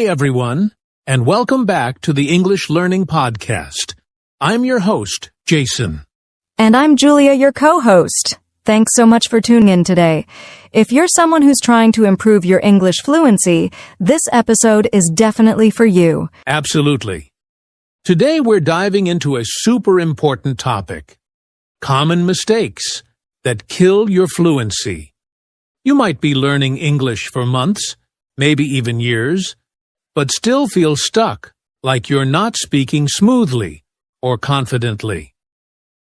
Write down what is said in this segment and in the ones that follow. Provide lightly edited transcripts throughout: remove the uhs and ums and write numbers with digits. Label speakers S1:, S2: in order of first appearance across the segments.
S1: Hey everyone, and welcome back to the English Learning Podcast. I'm your host, Jason.
S2: And I'm Julia, your co-host. Thanks so much for tuning in today. If you're someone who's trying to improve your English fluency, this episode is definitely for you.
S1: Absolutely. Today we're diving into a super important topic. Common mistakes that kill your fluency. You might be learning English for months, maybe even years, but still feel stuck, like you're not speaking smoothly or confidently.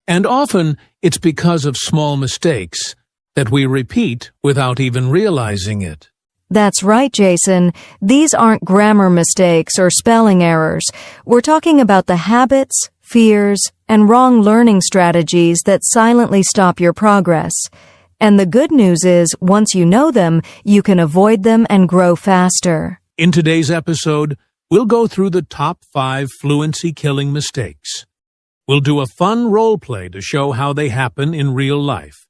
S1: And often, it's because of small mistakes that we repeat without even realizing it.
S2: That's right, Jason. These aren't grammar mistakes or spelling errors. We're talking about the habits, fears, and wrong learning strategies that silently stop your progress. And the good news is, once you know them, you can avoid them and grow faster.
S1: In today's episode, we'll go through the top 5 fluency-killing mistakes. We'll do a fun role play to show how they happen in real life.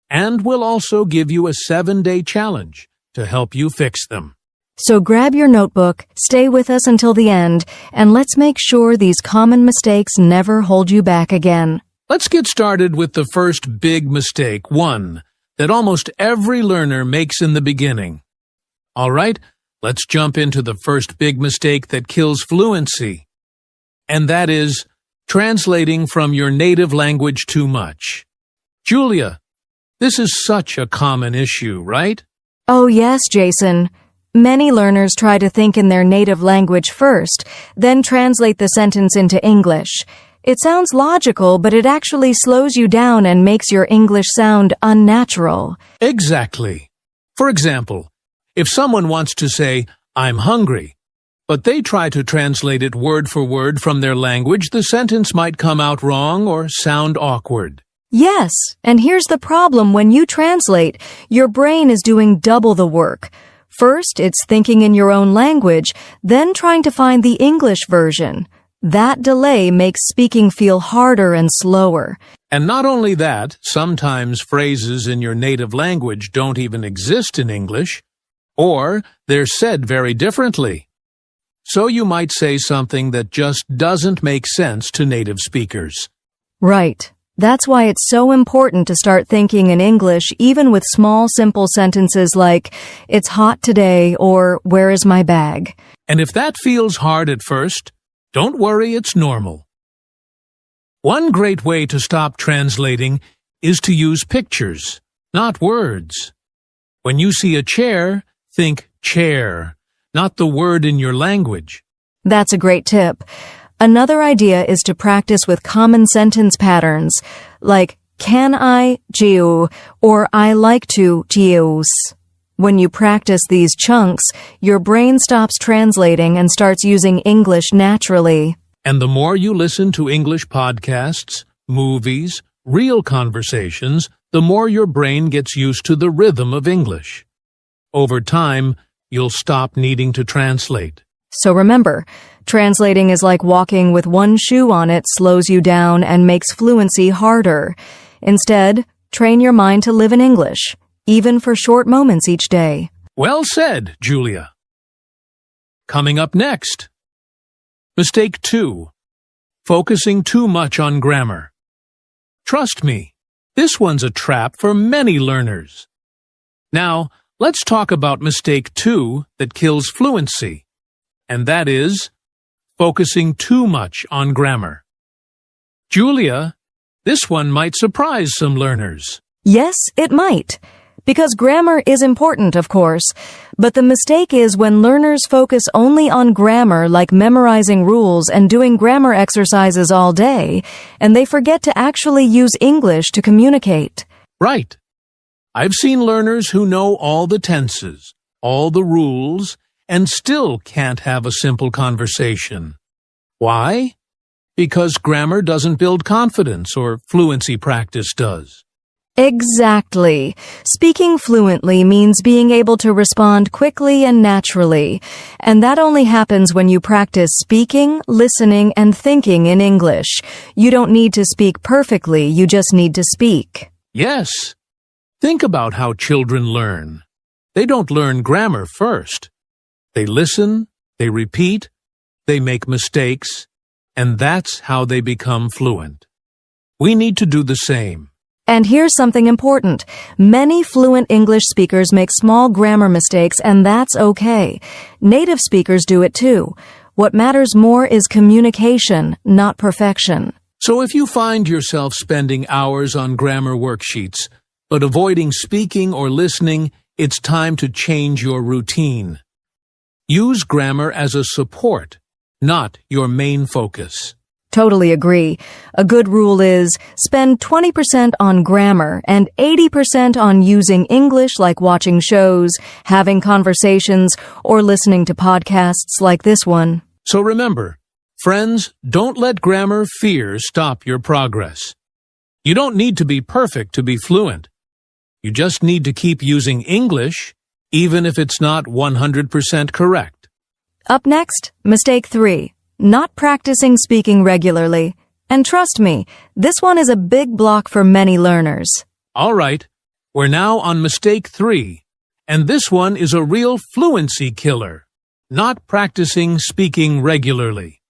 S1: And we'll also give you a 7-day challenge to help you fix them.
S2: So grab your notebook, stay with us until the end, and let's make sure these common mistakes never hold you back again.
S1: Let's get started with the first big mistake, one that almost every learner makes in the beginning. All right, let's jump into the first big mistake that kills fluency. And that is translating from your native language too much. Julia, this is such a common issue, right?
S2: Oh yes, Jason. Many learners try to think in their native language first, then translate the sentence into English. It sounds logical, but it actually slows you down and makes your English sound unnatural.
S1: Exactly. For example, if someone wants to say, I'm hungry, but they try to translate it word for word from their language, the sentence might come out wrong or sound awkward.
S2: Yes, and here's the problem. When you translate, your brain is doing double the work. First, it's thinking in your own language, then trying to find the English version. That delay makes speaking feel harder and slower.
S1: And not only that, sometimes phrases in your native language don't even exist in English, or they're said very differently. So you might say something that just doesn't make sense to native speakers.
S2: Right. That's why it's so important to start thinking in English, even with small, simple sentences like, it's hot today, or where is my bag?
S1: And if that feels hard at first, don't worry, it's normal. One great way to stop translating is to use pictures, not words. When you see a chair, think chair, not the word in your language.
S2: That's a great tip. Another idea is to practice with common sentence patterns, like, can I juice, or I like to juice. When you practice these chunks, your brain stops translating and starts using English naturally.
S1: And the more you listen to English podcasts, movies, real conversations, the more your brain gets used to the rhythm of English. Over time, you'll stop needing to translate.
S2: So remember, translating is like walking with one shoe on. It slows you down and makes fluency harder. Instead, train your mind to live in English, even for short moments each day.
S1: Well said, Julia. Coming up next. Mistake 2. Focusing too much on grammar. Trust me, this one's a trap for many learners. Now, let's talk about mistake 2 that kills fluency. And that is focusing too much on grammar. Julia, this one might surprise some learners.
S2: Yes, it might. Because grammar is important, of course. But the mistake is when learners focus only on grammar, like memorizing rules and doing grammar exercises all day, and they forget to actually use English to communicate.
S1: Right. I've seen learners who know all the tenses, all the rules, and still can't have a simple conversation. Why? Because grammar doesn't build confidence, or fluency practice does.
S2: Exactly. Speaking fluently means being able to respond quickly and naturally. And that only happens when you practice speaking, listening, and thinking in English. You don't need to speak perfectly, you just need to speak.
S1: Yes. Think about how children learn. They don't learn grammar first. They listen, They repeat, they make mistakes, and that's how they become fluent. We need to do the same.
S2: And here's something important. Many fluent English speakers make small grammar mistakes, and that's okay. Native speakers do it too. What matters more is communication, not perfection.
S1: So if you find yourself spending hours on grammar worksheets, but avoiding speaking or listening, it's time to change your routine. Use grammar as a support, not your main focus.
S2: Totally agree. A good rule is spend 20% on grammar and 80% on using English, like watching shows, having conversations, or listening to podcasts like this one.
S1: So remember, friends, don't let grammar fears stop your progress. You don't need to be perfect to be fluent. You just need to keep using English, even if it's not 100% correct.
S2: Up next, mistake 3. Not practicing speaking regularly. And trust me, this one is a big block for many learners.
S1: All right, we're now on mistake 3, and this one is a real fluency killer. Not practicing speaking regularly.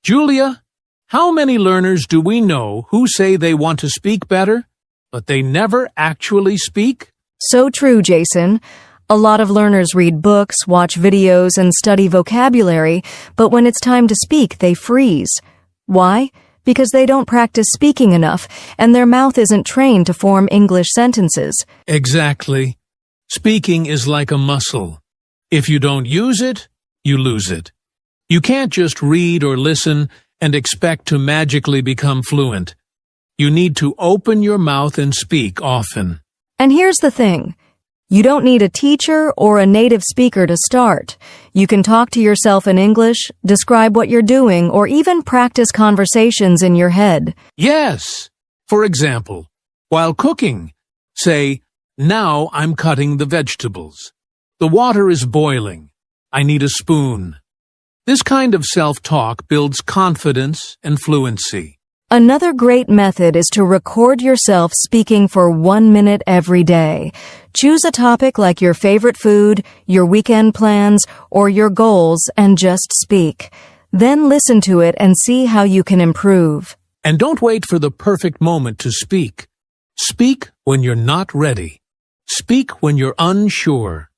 S1: Julia, how many learners do we know who say they want to speak better, but they never actually speak?
S2: So true, Jason. A lot of learners read books, watch videos, and study vocabulary, but when it's time to speak, they freeze. Why? Because they don't practice speaking enough, and their mouth isn't trained to form English sentences.
S1: Exactly. Speaking is like a muscle. If you don't use it, you lose it. You can't just read or listen and expect to magically become fluent. You need to open your mouth and speak often.
S2: And here's the thing. You don't need a teacher or a native speaker to start. You can talk to yourself in English, describe what you're doing, or even practice conversations in your head.
S1: Yes. For example, while cooking, say, "Now I'm cutting the vegetables. The water is boiling. I need a spoon." This kind of self-talk builds confidence and fluency.
S2: Another great method is to record yourself speaking for 1 minute every day. Choose a topic like your favorite food, your weekend plans, or your goals and just speak. Then listen to it and see how you can improve.
S1: And don't wait for the perfect moment to speak. Speak when you're not ready. Speak when you're unsure.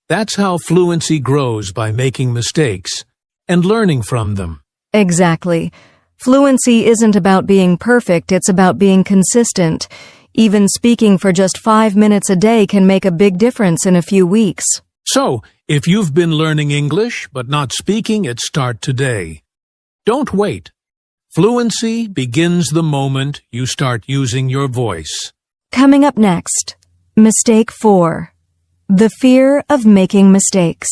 S1: That's how fluency grows, by making mistakes and learning from them.
S2: Exactly. Fluency isn't about being perfect, it's about being consistent. Even speaking for just 5 minutes a day can make a big difference in a few weeks.
S1: So, if you've been learning English but not speaking it, start today. Don't wait. Fluency begins the moment you start using your voice.
S2: Coming up next, mistake 4. The fear of making mistakes.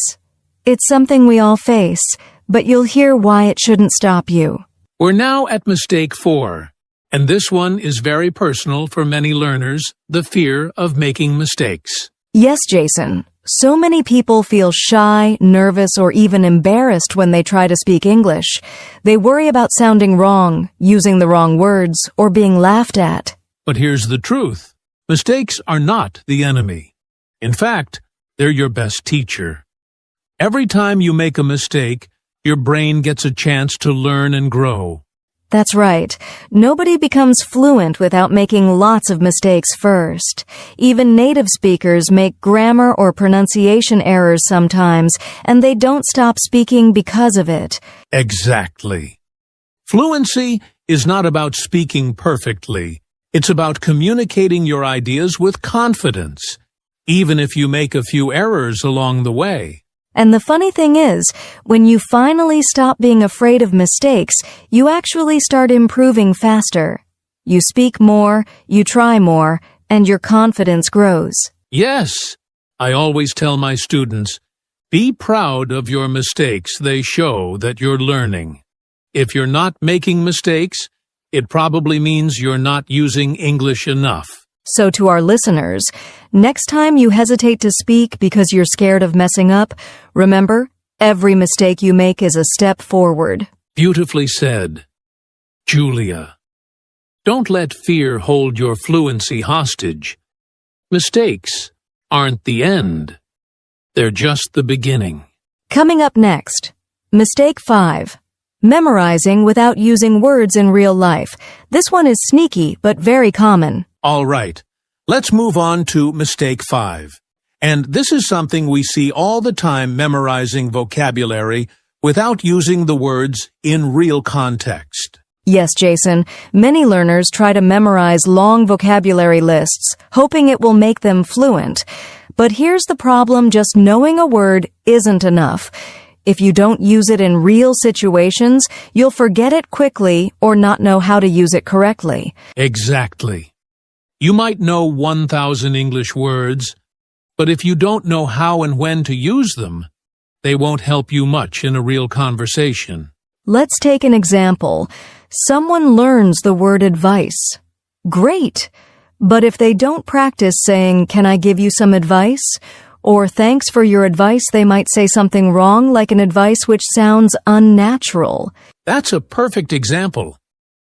S2: It's something we all face, but you'll hear why it shouldn't stop you.
S1: We're now at mistake 4, and this one is very personal for many learners, the fear of making mistakes.
S2: Yes, Jason. So many people feel shy, nervous, or even embarrassed when they try to speak English. They worry about sounding wrong, using the wrong words, or being laughed at.
S1: But here's the truth. Mistakes are not the enemy. In fact, they're your best teacher. Every time you make a mistake, your brain gets a chance to learn and grow.
S2: That's right. Nobody becomes fluent without making lots of mistakes first. Even native speakers make grammar or pronunciation errors sometimes, and they don't stop speaking because of it.
S1: Exactly. Fluency is not about speaking perfectly. It's about communicating your ideas with confidence, even if you make a few errors along the way.
S2: And the funny thing is, when you finally stop being afraid of mistakes, you actually start improving faster. You speak more, you try more, and your confidence grows.
S1: Yes, I always tell my students, be proud of your mistakes. They show that you're learning. If you're not making mistakes, it probably means you're not using English enough.
S2: So to our listeners, next time you hesitate to speak because you're scared of messing up, remember, every mistake you make is a step forward.
S1: Beautifully said. Julia, don't let fear hold your fluency hostage. Mistakes aren't the end. They're just the beginning.
S2: Coming up next, Mistake 5. Memorizing without using words in real life. This one is sneaky, but very common.
S1: All right. Let's move on to mistake 5. And this is something we see all the time, memorizing vocabulary without using the words in real context.
S2: Yes, Jason. Many learners try to memorize long vocabulary lists, hoping it will make them fluent. But here's the problem: just knowing a word isn't enough. If you don't use it in real situations, you'll forget it quickly or not know how to use it correctly.
S1: Exactly. You might know 1,000 English words, but if you don't know how and when to use them, they won't help you much in a real conversation.
S2: Let's take an example. Someone learns the word advice. Great! But if they don't practice saying, "Can I give you some advice?" or "Thanks for your advice," they might say something wrong, like an advice which sounds unnatural.
S1: That's a perfect example.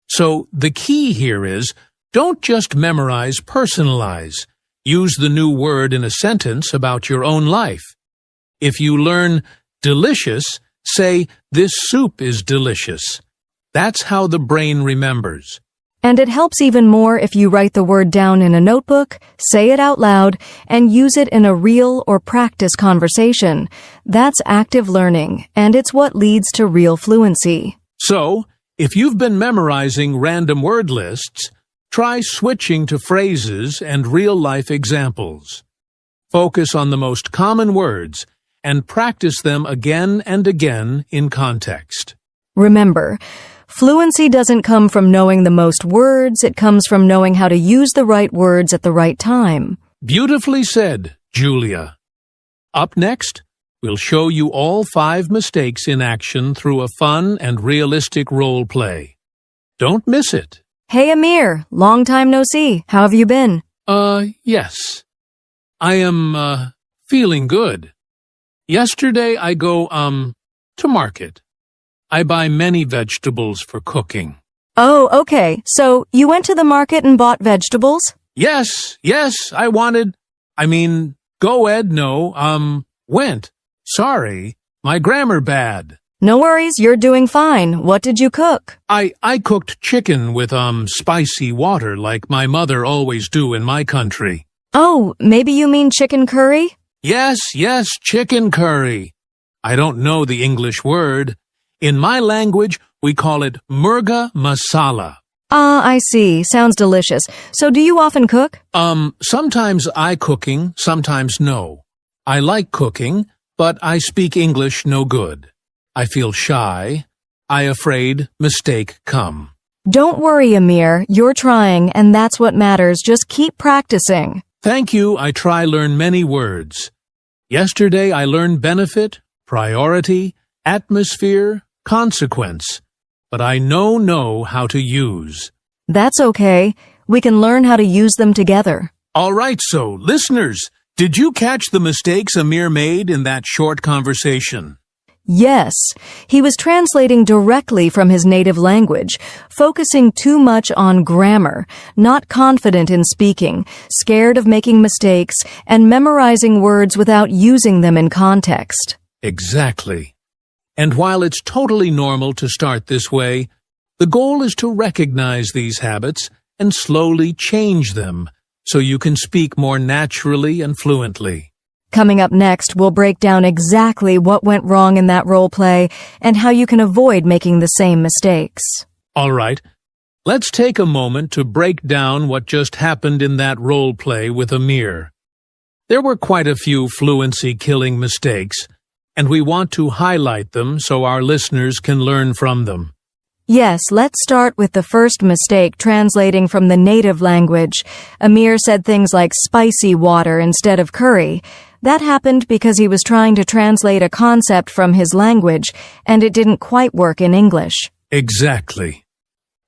S1: So the key here is, don't just memorize, personalize. Use the new word in a sentence about your own life. If you learn delicious, say, "This soup is delicious." That's how the brain remembers.
S2: And it helps even more if you write the word down in a notebook, say it out loud, and use it in a real or practice conversation. That's active learning, and it's what leads to real fluency.
S1: So, if you've been memorizing random word lists, try switching to phrases and real-life examples. Focus on the most common words and practice them again and again in context.
S2: Remember, fluency doesn't come from knowing the most words, it comes from knowing how to use the right words at the right time.
S1: Beautifully said, Julia. Up next, we'll show you all 5 mistakes in action through a fun and realistic role play. Don't miss it.
S2: Hey Amir, long time no see. How have you been?
S1: Yes. I am, feeling good. Yesterday I go, to market. I buy many vegetables for cooking.
S2: Oh, okay. So, you went to the market and bought vegetables?
S1: Yes, go Ed, no, went. Sorry, my grammar bad.
S2: No worries, you're doing fine. What did you cook?
S1: I cooked chicken with, spicy water like my mother always do in my country.
S2: Oh, maybe you mean chicken curry?
S1: Yes, chicken curry. I don't know the English word. In my language, we call it murga masala.
S2: Ah, I see. Sounds delicious. So do you often cook?
S1: Sometimes I cooking, sometimes no. I like cooking, but I speak English no good. I feel shy. I afraid mistake come.
S2: Don't worry, Amir. You're trying, and that's what matters. Just keep practicing.
S1: Thank you. I try learn many words. Yesterday I learned benefit, priority, atmosphere, consequence. But I know how to use.
S2: That's okay. We can learn how to use them together.
S1: All right, so, listeners, did you catch the mistakes Amir made in that short conversation?
S2: Yes, he was translating directly from his native language, focusing too much on grammar, not confident in speaking, scared of making mistakes, and memorizing words without using them in context.
S1: Exactly. And while it's totally normal to start this way, the goal is to recognize these habits and slowly change them so you can speak more naturally and fluently.
S2: Coming up next, we'll break down exactly what went wrong in that role play and how you can avoid making the same mistakes.
S1: All right, let's take a moment to break down what just happened in that role play with Amir. There were quite a few fluency-killing mistakes, and we want to highlight them so our listeners can learn from them.
S2: Yes, let's start with the first mistake, translating from the native language. Amir said things like spicy water instead of curry. That happened because he was trying to translate a concept from his language, and it didn't quite work in English.
S1: Exactly.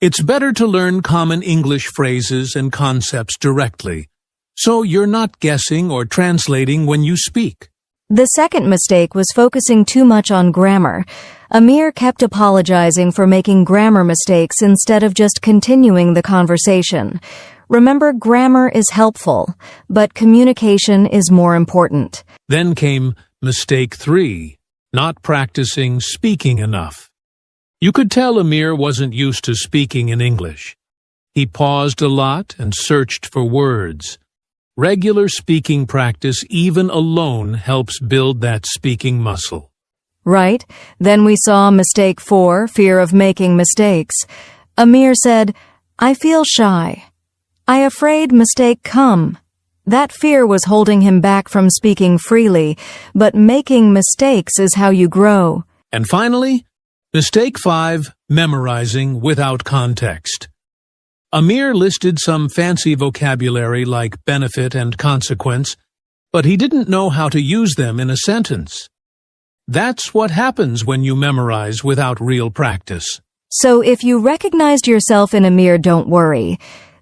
S1: It's better to learn common English phrases and concepts directly, so you're not guessing or translating when you speak.
S2: The second mistake was focusing too much on grammar. Amir kept apologizing for making grammar mistakes instead of just continuing the conversation. Remember, grammar is helpful, but communication is more important.
S1: Then came mistake 3, not practicing speaking enough. You could tell Amir wasn't used to speaking in English. He paused a lot and searched for words. Regular speaking practice, even alone, helps build that speaking muscle.
S2: Right. Then we saw mistake 4, fear of making mistakes. Amir said, "I feel shy. I afraid mistake come." That fear was holding him back from speaking freely, but making mistakes is how you grow.
S1: And finally, mistake 5, memorizing without context. Amir listed some fancy vocabulary like benefit and consequence, but he didn't know how to use them in a sentence. That's what happens when you memorize without real practice.
S2: So if you recognized yourself in Amir, don't worry.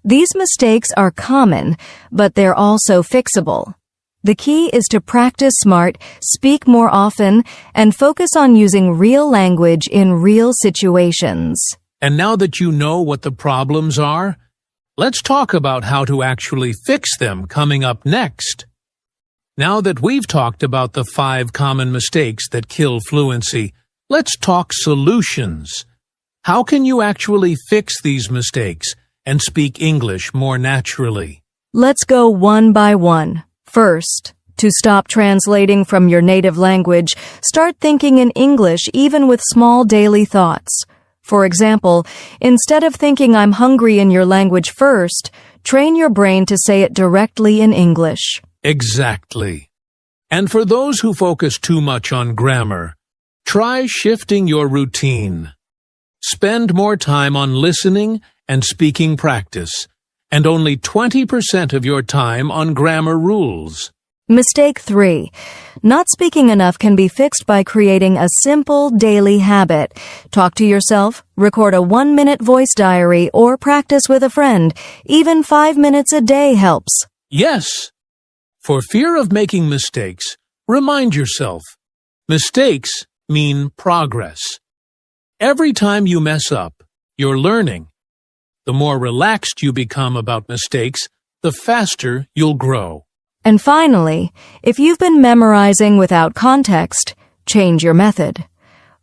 S2: These mistakes are common, but they're also fixable. The key is to practice smart, speak more often, and focus on using real language in real situations.
S1: And now that you know what the problems are, let's talk about how to actually fix them coming up next. Now that we've talked about the 5 common mistakes that kill fluency, let's talk solutions. How can you actually fix these mistakes and speak English more naturally?
S2: Let's go one by one. First, to stop translating from your native language, start thinking in English even with small daily thoughts. For example, instead of thinking "I'm hungry" in your language first, train your brain to say it directly in English.
S1: Exactly. And for those who focus too much on grammar, try shifting your routine. Spend more time on listening and speaking practice, and only 20% of your time on grammar rules.
S2: Mistake 3. Not speaking enough can be fixed by creating a simple daily habit. Talk to yourself, record a 1-minute voice diary, or practice with a friend. Even 5 minutes a day helps.
S1: Yes. For fear of making mistakes, remind yourself, mistakes mean progress. Every time you mess up, you're learning. The more relaxed you become about mistakes, the faster you'll grow.
S2: And finally, if you've been memorizing without context, change your method.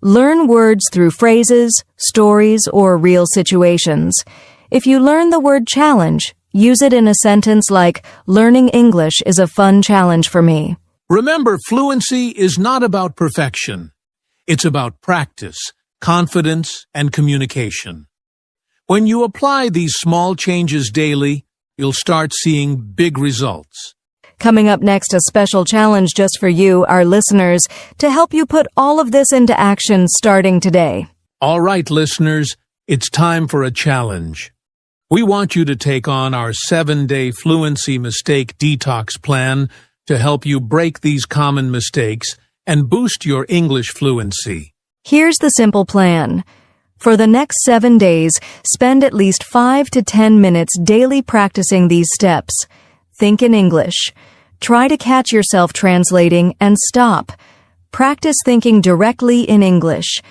S2: Learn words through phrases, stories, or real situations. If you learn the word challenge, use it in a sentence like, "Learning English is a fun challenge for me."
S1: Remember, fluency is not about perfection. It's about practice, confidence, and communication. When you apply these small changes daily, you'll start seeing big results.
S2: Coming up next, a special challenge just for you, our listeners, to help you put all of this into action starting today.
S1: All right, listeners, it's time for a challenge. We want you to take on our 7-day fluency mistake detox plan to help you break these common mistakes and boost your English fluency.
S2: Here's the simple plan. For the next 7 days, spend at least 5 to 10 minutes daily practicing these steps. Think in English. Try to catch yourself translating and stop. Practice thinking directly in English.